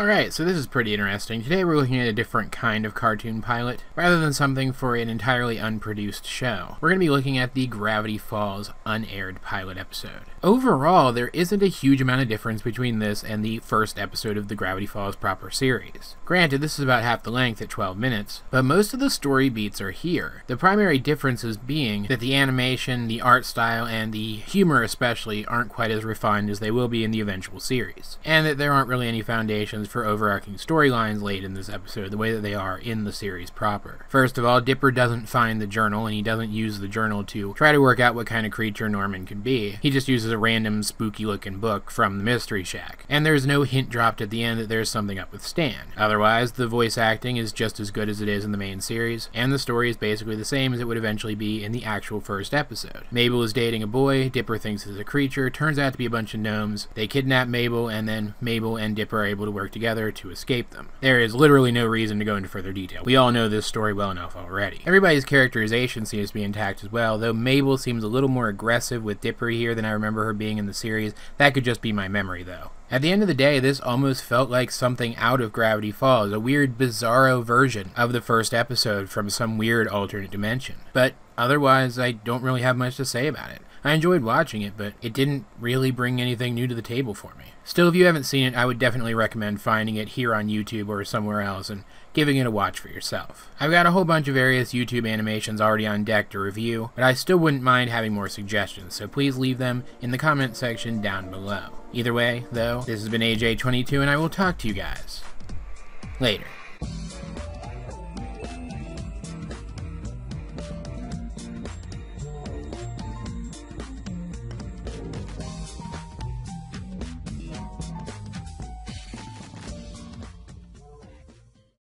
Alright, so this is pretty interesting. Today we're looking at a different kind of cartoon pilot, rather than something for an entirely unproduced show. We're going to be looking at the Gravity Falls unaired pilot episode. Overall, there isn't a huge amount of difference between this and the first episode of the Gravity Falls proper series. Granted, this is about half the length at 12 minutes, but most of the story beats are here. The primary differences being that the animation, the art style, and the humor especially aren't quite as refined as they will be in the eventual series, and that there aren't really any foundations for overarching storylines laid in this episode the way that they are in the series proper. First of all, Dipper doesn't find the journal, and he doesn't use the journal to try to work out what kind of creature Norman could be. He just uses a random spooky looking book from the Mystery Shack, and there's no hint dropped at the end that there's something up with Stan. Otherwise, the voice acting is just as good as it is in the main series, and the story is basically the same as it would eventually be in the actual first episode. Mabel is dating a boy, Dipper thinks it's a creature, turns out to be a bunch of gnomes. They kidnap Mabel, and then Mabel and Dipper are able to work together to escape them. There is literally no reason to go into further detail. We all know this story well enough already. Everybody's characterization seems to be intact as well, though Mabel seems a little more aggressive with Dipper here than I remember her being in the series. That could just be my memory though. At the end of the day, this almost felt like something out of Gravity Falls, a weird bizarro version of the first episode from some weird alternate dimension. But otherwise, I don't really have much to say about it. I enjoyed watching it, but it didn't really bring anything new to the table for me. Still, if you haven't seen it, I would definitely recommend finding it here on YouTube or somewhere else and giving it a watch for yourself. I've got a whole bunch of various YouTube animations already on deck to review, but I still wouldn't mind having more suggestions, so please leave them in the comment section down below. Either way, though, this has been AJ22, and I will talk to you guys later.